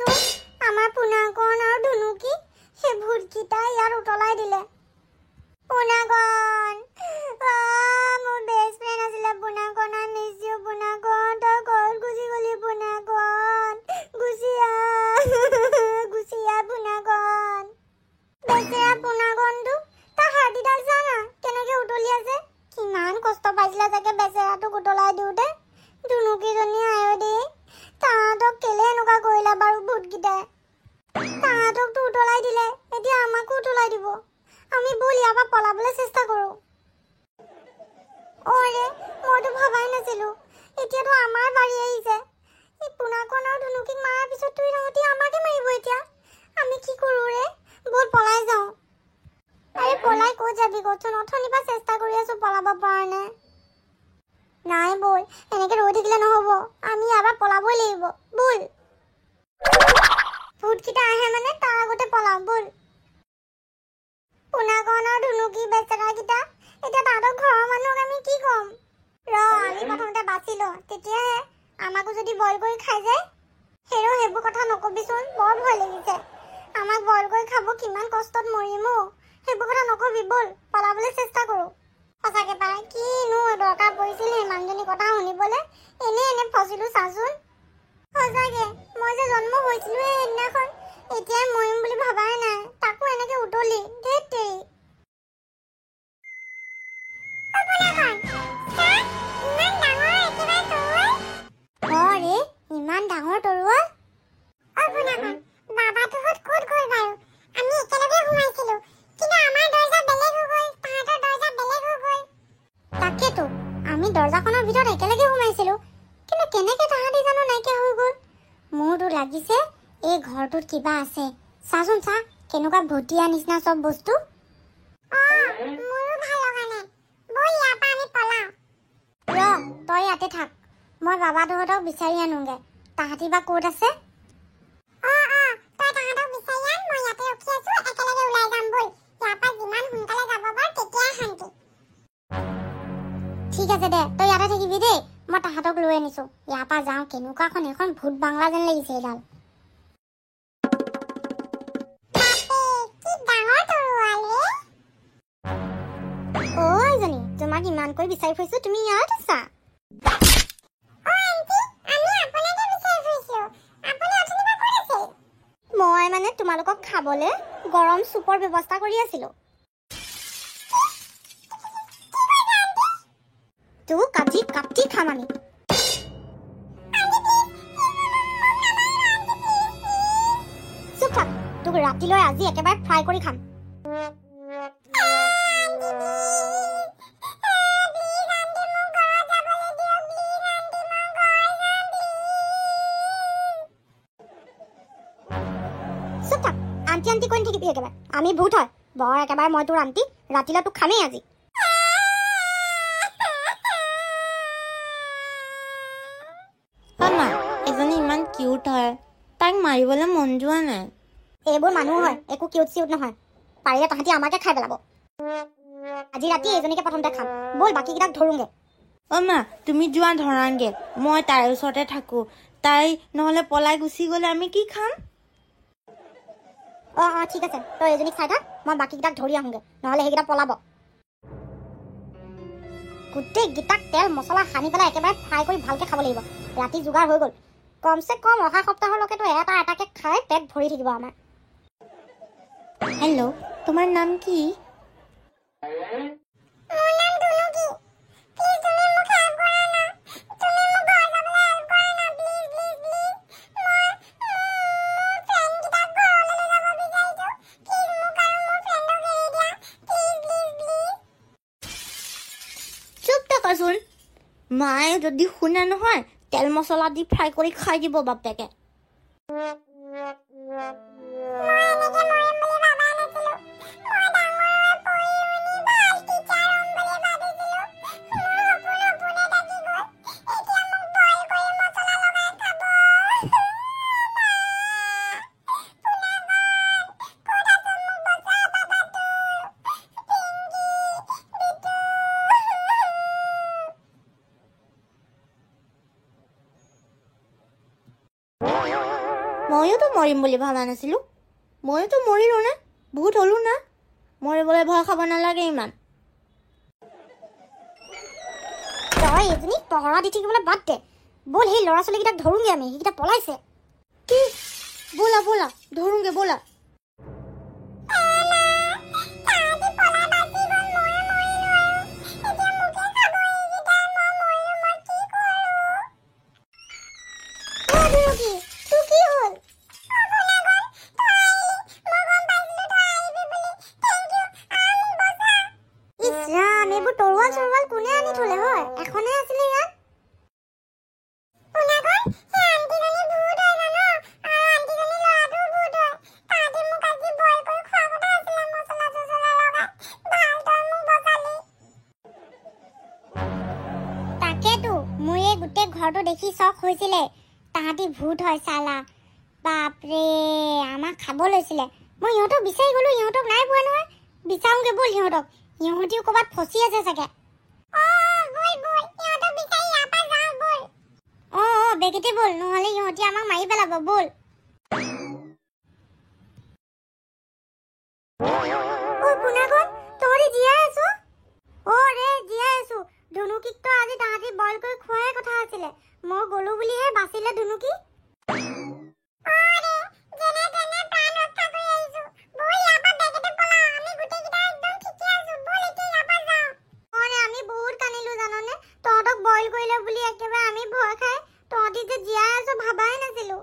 আমাৰ পুনাকণ আৰু ধুনুকি সেই ভূতকেইটা ইয়াত উতলাই দিলে। পুনাকণ, মোৰ বেষ্ট ফ্ৰেণ্ড আছিলে পুনাকণ। I miss you পুনাকণ। তই ক'ত গুচি গলি পুনাকণ? গুচি আহ পুনাকণ। বেচেৰা পুনাকণটো, তাৰ হাৰ্ডিডাল চা না কেনেকে উতলি আছে। কিমান কষ্ট পাইছিলে চাগে বেচেৰাটোক উতলাই দিওঁতে। ধুনুকিজনী আয়ো দেই, তাহাঁতক কেলে এনেকুৱা কৰিলা বাৰু ভূতকেইটাই? তাহাঁতকতো উতলাই দিলে, এতিয়া আমাকো উতলাই দিব। আমি ব'ল ইয়াৰ পৰা পলাবলৈ চেষ্টা কৰোঁ। অৰে, মইতো ভবাই নাছিলো এতিয়াতো আমাৰ বাৰী আহিছে। এই পুনাকণ আৰু ধুনুকিক মাৰাৰ পিছত তহঁতি আমাকে মাৰিব এতিয়া। আমি কি কৰোঁ ৰে? ব'ল পলাই যাওঁ। আৰে পলাই ক'ত যাবি কচোন? অথনিৰ পৰা চেষ্টা কৰি আছো পলাব পৰা নাই। নাই ব'ল, এনেকে ৰৈ থাকিলে নহ'ব। আমি ইয়াৰ পৰা পলাবই লাগিব। ব'ল, ভূতকেইটা আহে মানে তাৰ আগতে পলাওঁ। ব'ল। পুনাকণ আৰু ধুনুকি বেচেৰাকেইটা, এতিয়া তাহাঁতৰ ঘৰৰ মানুহক আমি কি ক'ম? আমি প্ৰথমতে বাচি লওঁ, তেতিয়াহে। আমাকো যদি বইল কৰি খাই যায়। সেইবোৰ কথা নকবিচোন, বৰ ভয় লাগিছে। আমাক বইল কৰি খাব, কিমান কষ্টত মৰিম অ'। সেইবোৰ কথা নকবি, ব'ল পলাবলৈ চেষ্টা কৰোঁ। সঁচাকে পাই, কিনো দৰকাৰ পৰিছিল সেই মানুহজনীৰ কথা শুনিবলৈ? এনে ফচিলো চাচোন। সঁচাকে মই যে জন্ম হৈছিলোহে সেইদিনাখন, এতিয়াই মৰিম বুলি ভাবাই নাই। তাকো এনেকে উতলি। ধেৎ তেৰি। ইমান ডাঙৰ তৰোৱাল। তাকেতো, আমি দৰ্জাখনৰ ভিতৰত একেলগে সোমাইছিলো, কিন্তু কেনেকে তাহাঁতি জানো নাইকিয়া হৈ গ'ল। মোৰতো লাগিছে এই ঘৰটোত কিবা আছে। চাচোন চা, কেনেকুৱা ভুটীয়া নিচিনা চব বস্তু। তই ইয়াতে থাক, মই বাবা তহঁতক বিচাৰি আনোগে। তাহাঁতি বা ক'ত আছে? ঠিক আছে দে, তই ইয়াতে থাকিবি দেই। মই তাহাঁতক লৈ আনিছো। ইয়াৰ পৰা যাওঁ, কেনেকুৱাখন এখন ভূত বাংলা যেন লাগিছে এইডাল। তোমাক ইমানকৈ বিচাৰি ফুৰিছো, তুমি ইয়াত আছা? মই মানে তোমালোকক খাবলৈ গৰম চুপৰ ব্যৱস্থা কৰি আছিলো। তোক আজি কাটি খাম আমি। চুপ থাক, তোক ৰাতিলৈ আজি একেবাৰে ফ্ৰাই কৰি খাম। আন্টি কৈ থাকিবি একেবাৰে। আমি ভূত হয় বৰ একেবাৰে। মই তোৰ আন্টি, ৰাতিলৈ তোক খামেই আজি। এজনী ইমান কিউট হয়, তাইক মাৰিবলৈ মন যোৱা নাই। এইবোৰ মানুহ হয়, একো কিউট চিউট নহয়। পাৰিলে তাহাঁতি আমাকে খাই পেলাব। আজি ৰাতি এইজনীকে প্ৰথমতে খাম। ব'ল বাকীকেইটাক ধৰোঁগে। মা তুমি যোৱা ধৰাংগে, মই তাইৰ ওচৰতে থাকো। তাই নহ'লে পলাই গুচি গ'লে আমি কি খাম? ঠিক আছে, তই এজনীক চাই থাক, মই বাকীকেইটাক ধৰি আহোঁগে, নহ'লে সেইকেইটা পলাব। গোটেইকেইটাক তেল মছলা সানি পেলাই একেবাৰে ফ্ৰাই কৰি ভালকৈ খাব লাগিব। ৰাতি যোগাৰ হৈ গ'ল। কমচে কম অহা সপ্তাহলৈকেতো এটাকে খাই পেট ভৰি থাকিব আমাৰ। হেল্ল', তোমাৰ নাম কি? মায়ে যদি শুনে নহয়, তেল মছলা দি ফ্ৰাই কৰি খাই দিব বাপেকে। ময়োতো মৰিম বুলি ভবা নাছিলোঁ। ময়োতো মৰিলোঁ না, ভূত হ'লোঁ না। মৰিবলৈ ভয় খাব নালাগে ইমান। তই এজনী পহৰা দি থাকিবলৈ বাদ দে। ব'ল সেই ল'ৰা ছোৱালীকেইটাক ধৰোঁগৈ আমি, সেইকেইটা পলাইছে। কি? ব'লা ব'লা, ধৰোঁগে ব'লা। ঘৰটো দেখি চখ হৈছিলে, তাহাঁতি ভূত হয় চালা। বাপৰে, আমাক খাব লৈছিলে। মই ইহঁতক বিচাৰি গ'লো, ইহঁতক নাই পোৱা নহয়। বিচাৰোঁগে ব'ল সিহঁতক, ইহঁতিও ক'ৰবাত ফচি আছে চাগে। বেগেতে ব'ল, নহ'লে ইহঁতি আমাক মাৰি পেলাব। ব'ল। তহঁতি জীয়াই আছ? ৰে জীয়াই আছো। ধুনুকিক তো আজি তাহাঁতি বইল কৰি খোৱাই কথা আছিলে। মই গ'লো বুলিহে বাচিলে ধুনুকি। আমি বহুত কান্দিলো জাননে, তহঁতক বইল কৰিলে বুলি একেবাৰে আমি ভয় খাই তহঁতি যে জীয়াই আছ ভাবাই নাছিলো।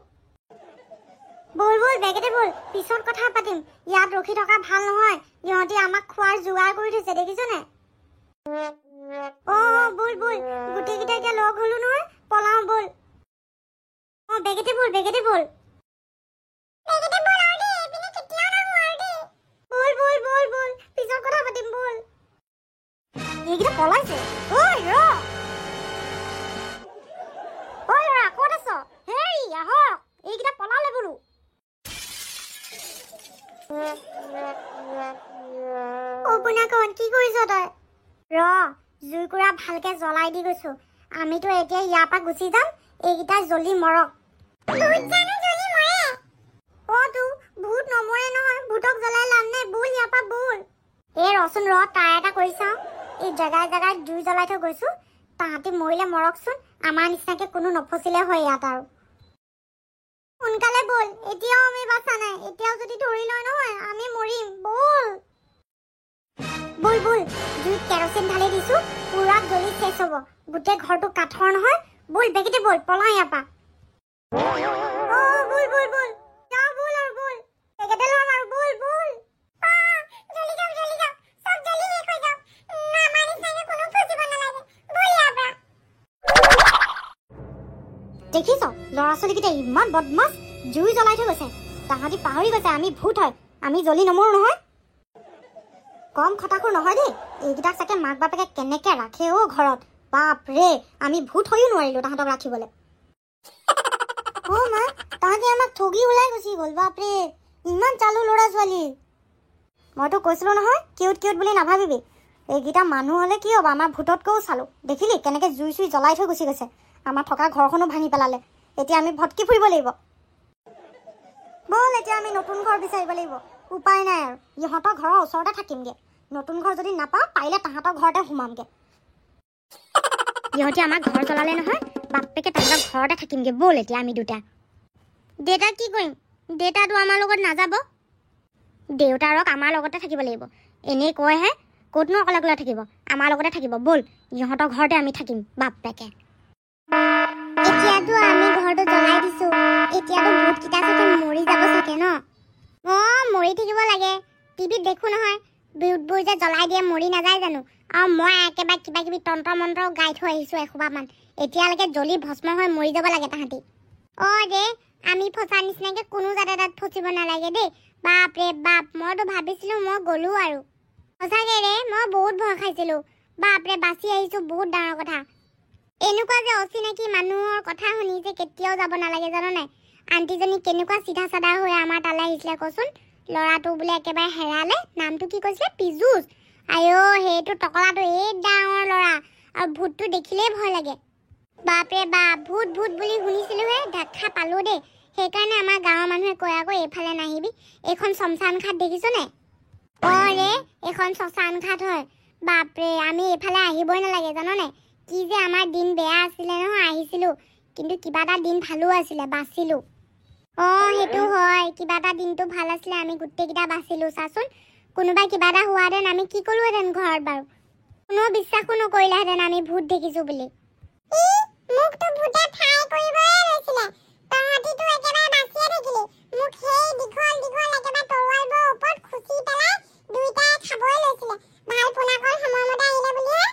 ব'ল ব'ল বেগেতে ব'ল, পিছত কথা পাতিম। ইয়াত ৰখি থকা ভাল নহয়, ইহঁতি আমাক খোৱাৰ যোগাৰ কৰি থৈছে, দেখিছনে? ব'ল ব'ল, গোটেইকেইটা এতিয়া লগ হলো নহয়, পলাও ব'ল। বেগেতে ব'ল, বেগেতে ব'ল। ব'ল ব'ল ব'ল ব'ল, পিছত কথা পাতিম ব'ল। এইকেইটা পলাইছে। ল'ৰা ক'ত আছ? হেই আহক, এইকেইটা পলালে বোলো। পুনাকণ, কি কৰিছ তই? জুইকুৰা ভালকে জ্বলাই দি গৈছো। আমিতো এতিয়া ইয়াৰ পৰা গুচি যাম, এইকেইটা জ্বলি মৰক। ভূত নমৰে নহয়, ভূতক জ্বলাই লাভ নাই। ব'ল ইয়াৰ পৰা ব'ল। ৰচোন ট্ৰাই এটা কৰি চাওঁ। এই জেগাই জেগাই জুই জ্বলাই থৈ গৈছো, তাহাঁতি মৰিলে মৰকচোন। আমাৰ নিচিনাকে কোনো নফচিলে হয় ইয়াত আৰু। সোনকালে ব'ল, এতিয়াও আমি বাচা নাই। এতিয়াও যদি ধৰি লয় নহয়, আমি মৰিম। ব'ল ব'ল ব'ল, জুইত কেৰচিন ঢালি দিছো, পুৰা জ্বলি শেষ হ'ব। গোটেই ঘৰটো কাঠৰ নহয়। ব'ল বেগেতে ব'ল, পলাও ইয়াৰ পৰা। ব'ল ব'ল ব'ল, যাওঁ ব'ল আৰু ব'ল। বেগেতে ল'ম আৰু ব'ল ব'ল। জলি যাওক জলি যাওক, চব জলি শেষ হৈ যাওক। আমাৰ নিচিনাকে কোনো ফচিব নালাগে। ব'ল ইয়াৰ পৰা। দেখিছ ল'ৰা ছোৱালীকেইটা ইমান বদমাছ, জুই জ্বলাই থৈ গৈছে। তাহাঁতি পাহৰি গৈছে আমি ভূত হয়, আমি জ্বলি নমৰো নহয়। কম খটাখুৰ নহয় দেই। এইকেইটাক চাগে মাক বাপেকে কেনেকে ৰাখে ঘৰত। বাপৰে, আমি ভূত হৈও নোৱাৰিলো তাহাঁতক ৰাখিবলৈ। মা, তাহাঁতি আমাক ঠগি ওলাই গুচি গ'ল। বাপৰে, ইমান চালু ল'ৰা ছোৱালী। মইতো কৈছিলো নহয়, কিউট কিউট বুলি নাভাবিবি। এইকেইটা মানুহ হ'লে কি হ'ব, আমাৰ ভূততকৈও চালো। দেখিলি কেনেকে জুই চুই জ্বলাই থৈ গুচি গৈছে। আমাৰ থকা ঘৰখনো ভাঙি পেলালে। এতিয়া আমি ভটকি ফুৰিব লাগিব। ব'ল এতিয়া আমি নতুন ঘৰ বিচাৰিব লাগিব। উপায় নাই আৰু, ইহঁতৰ ঘৰৰ ওচৰতে থাকিমগে। নতুন ঘৰ যদি নাপাওঁ, পাৰিলে তাহাঁতৰ ঘৰতে সোমামগে। ইহঁতি আমাক ঘৰ জ্বলালে নহয়, বাপেকে তাহাঁতৰ ঘৰতে থাকিমগে। ব'ল এতিয়া আমি দুটা। দেউতা কি কৰিম? দেউতাটো আমাৰ লগত নাযাব। দেউতাৰক আমাৰ লগতে থাকিব লাগিব। এনেই কয়হে, ক'তনো অকলে অকলে থাকিব? আমাৰ লগতে থাকিব। ব'ল, ইহঁতৰ ঘৰতে আমি থাকিম বাপেকে। এতিয়াতো আমি ঘৰটো জ্বলাই দিছো, এতিয়াতো ভূতকেইটা চাগে মৰি যাব চাগে ন? মৰি থাকিব লাগে। টিভিত দেখো নহয়, ভূতবোৰ যে জ্বলাই দিয়ে মৰি নাযায় জানো? আৰু মই একেবাৰে কিবা কিবি তন্ত্ৰ মন্ত্ৰ গাই থৈ আহিছো এসোপামান। এতিয়ালৈকে জ্বলি ভস্ম হৈ মৰি যাব লাগে তাহাঁতি। আমি ফচা নিচিনাকে কোনো যাতে তাত ফচিব নালাগে দেই। বাপৰে বাপ, মইতো ভাবিছিলো মই গ'লো আৰু। সঁচাকে ৰে, মই বহুত ভয় খাইছিলো। বাপৰে, বাচি আহিছো, বহুত ডাঙৰ কথা। এনেকুৱা যে অচিনাকি মানুহৰ কথা শুনি যে কেতিয়াও যাব নালাগে, জানো নাই? আণ্টিজনী কেনেকুৱা চিধা চাধা হৈ আমাৰ তালৈ আহিছিলে কচোন। ল'ৰাটো বোলে একেবাৰে হেৰালে। নামটো কি কৈছিলে? পিজুচ। সেইটো টকলাটো এই ডাঙৰ ল'ৰা, আৰু ভূতটো দেখিলেই ভয় লাগে। বাপৰে বাপ, ভূত ভূত বুলি শুনিছিলোহে, দেখা পালো দেই। সেইকাৰণে আমাৰ গাঁৱৰ মানুহে কয় আকৌ এইফালে নাহিবি, এইখন শমশান ঘাট দেখিছনে? অ' ৰে, এইখন শমশান ঘাট হয়। বাপৰে, আমি এইফালে আহিবই নালাগে জাননে? কি যে আমাৰ দিন বেয়া আছিলে নহয়, আহিছিলোঁ কিন্তু কিবা এটা দিন ভালো আছিলে, বাচিলোঁ। অ' সেইটো হয়, কিবা এটা দিনটো ভাল আছিলে, আমি গোটেইকেইটা বাচিলোঁ। চাচোন, কোনোবাই কিবা এটা হোৱাহেঁতেন আমি কি ক'লোহেঁতেন ঘৰত বাৰু? কোনো বিশ্বাসো নকৰিলেহেঁতেন আমি ভূত দেখিছোঁ বুলি। মোকতো ভূতে ঠাই কৰিবই লৈছিলে, তহঁতিতো একেবাৰে বাচিয়ে থাকিলি। মোক সেই দীঘল দীঘল একেবাৰে তৰোৱালবোৰৰ ওপৰত খুচি পেলাই দুইটাই খাবই লৈছিলে। ভাল পোনাকল সময়মতে আহিলে বুলিহে।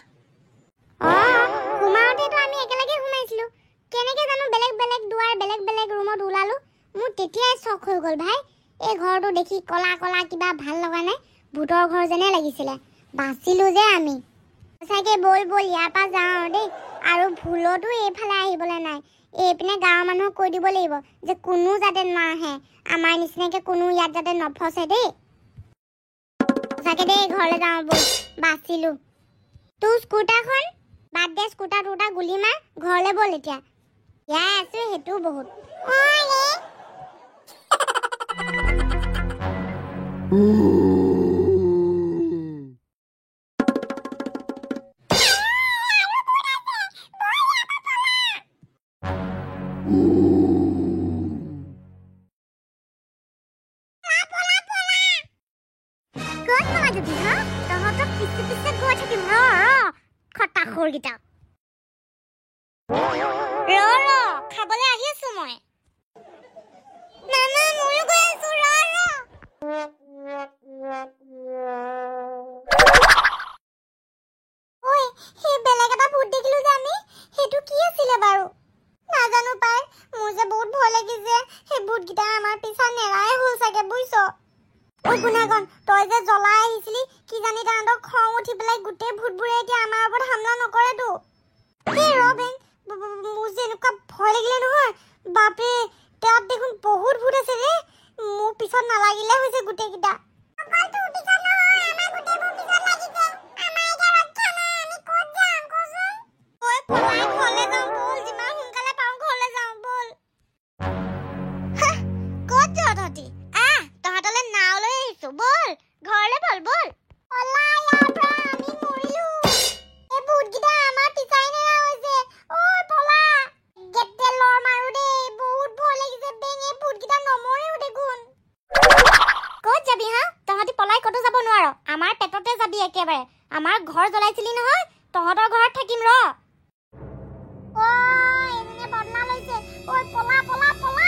সোমাওঁতেতো আমি একেলগে সোমাইছিলোঁ, কেনেকে জানো বেলেগ বেলেগ দুৱাৰ বেলেগ বেলেগ ৰুমত ওলালো। মোৰ তেতিয়াই চখ হৈ গ'ল ভাই। এই ঘৰটো দেখি কলা কলা কিবা ভাল লগা নাই, ভূতৰ ঘৰ যেনে লাগিছিলে। বাচিলোঁ যে আমি। সঁচাকে বল বল ইয়াৰ পৰা যাওঁ দেই, আৰু ভুলতো এইফালে আহিবলৈ নাই। এইপিনে গাঁৱৰ মানুহক কৈ দিব লাগিব যে কোনো যাতে নাহে, আমাৰ নিচিনাকে কোনো ইয়াত যাতে নফচে দেই। সঁচাকে দেই, ঘৰলৈ যাওঁ বল, বাচিলোঁ। তোৰ স্কুটাৰখন বাদ দে, স্কুটাৰ তোৰ গুলি মাৰ, ঘৰলৈ বল এতিয়া। ইয়াই আছো সেইটোও বহুত। তহঁতক পিছে পিছে গৈ থাকিম, খটাখোৰকেইটা। খাবলৈ আহি আছো মই। মামা ময়ো গৈ আছো, ঐ, সেই বেলেগ এটা ভূত দেখিলো যে আমি, সেইটো কি আছিলে বাৰু? নাজানো পাই, মোৰ যে বহুত ভয় লাগিছে। সেই ভূতকেইটা আমাৰ পিছা নেৰাই হ'ল চাগে, বুজিছ? ঐ গুণাগন, তই যে জ্বলাই আহিছিলি, কি জানি তাহাঁতৰ খং উঠি পেলাই গোটেই ভূতবোৰে এতিয়া আমাৰ ওপৰত হামলা নকৰেতো। এই ৰ বেং, মোৰ যে এনেকুৱা ভয় লাগিলে নহয়। বাপৰে, তাত দেখোন বহুত ভূত আছে ৰে। মোৰ পিছত নালাগিলে হৈছে গোটেইকেইটা। একেবাৰে আমাৰ ঘৰ জ্বলাইছিলি নহয়, তহঁতৰ ঘৰত থাকিম ৰ। এজনে বদলা লৈছে। ঐ পলা পলা পলা,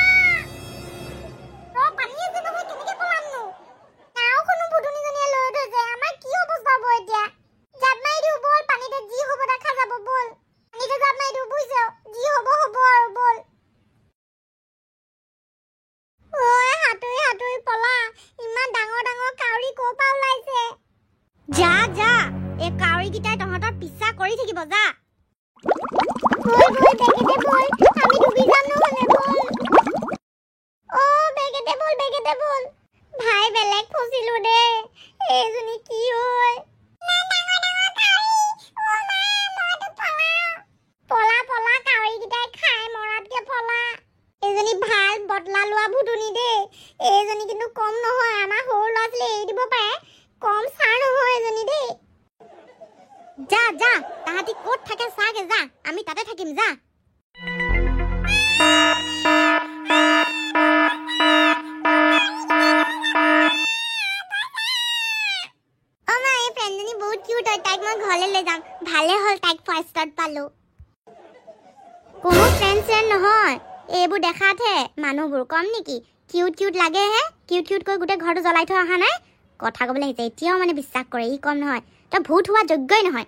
পানী আছে নহয়, কেনেকে পলামনো? নাওখনো ভুতুনিজনীয়ে লৈ থৈছে, আমাৰ কি অৱস্থা হ'ব এতিয়া? জাপ মাৰি দিওঁ বল, পানীতে যি হ'ব দেখা যাব বল। পানীতে জাপ মাৰি দিওঁ, বুজিছ? যি হ'ব হ'ব আৰু বল। সাঁতুৰি সাঁতুৰি পলা, ইমান ডাঙৰ ডাঙৰ কাউৰী ক'ৰ পৰা ওলাইছে? যা যা, এই কাউৰীকেইটাই তহঁতৰ পিছা কৰি থাকিব, যা। বল বল বেগেতে বল, আমি ডুবি যাম নহ'লে, বল। বেগেতে বল বেগেতে বল। ভাই বেলেগ ফচিলো দেই, এইজনী কি হয়? পলা পলা, কাউৰীকেইটাই খাই মৰাতকে পলা। এইজনী ভাল বদলা লোৱা ভুতুনি দেই, এইজনী কিন্তু কম নহয়। আমাৰ সৰু ল'ৰা ছোৱালী এৰি দিব পাৰে, কম চাৰ নহয় এজনী দেই। যা যা, তাহাঁতি ক'ত থাকে চাগে, যা, আমি তাতে থাকিম, যা। তাইক মই ঘৰলৈ লৈ যাম, ভালে হ'ল তাইক ফাৰ্ষ্টত পালো। কোনো ফ্ৰেণ্ড নহয়, এইবোৰ দেখাতহে মানুহবোৰ কম নেকি? কিউট কিউট লাগে হে, কিউট কিউট কৈ গোটেই ঘৰটো জ্বলাই থৈ অহা নাই। কথা ক'বলৈ আহিছে, এতিয়াও মানে বিশ্বাস কৰে, ই কম নহয়। তই ভূত হোৱা যোগ্যই নহয়।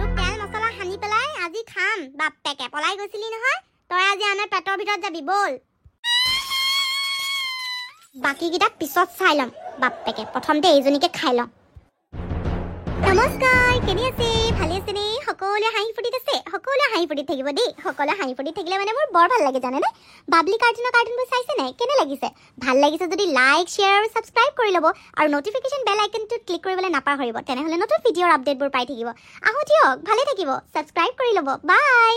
তোক তেল মছলা সানি পেলাই আজি খাম। বাপেকে পলাই গৈছিলি নহয়, তই আজি আমাৰ পেটৰ ভিতৰত যাবি, বল। বাকীকেইটাক পিছত চাই ল'ম। বাপেকে প্ৰথমতে এইজনীকে খাই লওঁ। নমস্কাৰ, কেনে আছে? ভালে আছেনে? সকলোৱে হাঁহি ফুৰ্তিত আছে? সকলোৱে হাঁহি ফুৰ্তিত থাকিব দেই। সকলোৱে হাঁহি ফুৰ্তিত থাকিলে মানে মোৰ বৰ ভাল লাগে জানেনে? বাবলি কাৰ্টুনবোৰ চাইছে নাই? কেনে লাগিছে? ভাল লাগিছে যদি লাইক, শ্বেয়াৰ আৰু ছাবস্ক্ৰাইব কৰি ল'ব আৰু নটিফিকেশ্যন বেল আইকনটোত ক্লিক কৰিবলৈ নাপাহৰিব। তেনেহ'লে নতুন ভিডিঅ'ৰ আপডেটবোৰ পাই থাকিব। আহো দিয়ক, ভালে থাকিব। ছাবস্ক্ৰাইব কৰি ল'ব। বাই।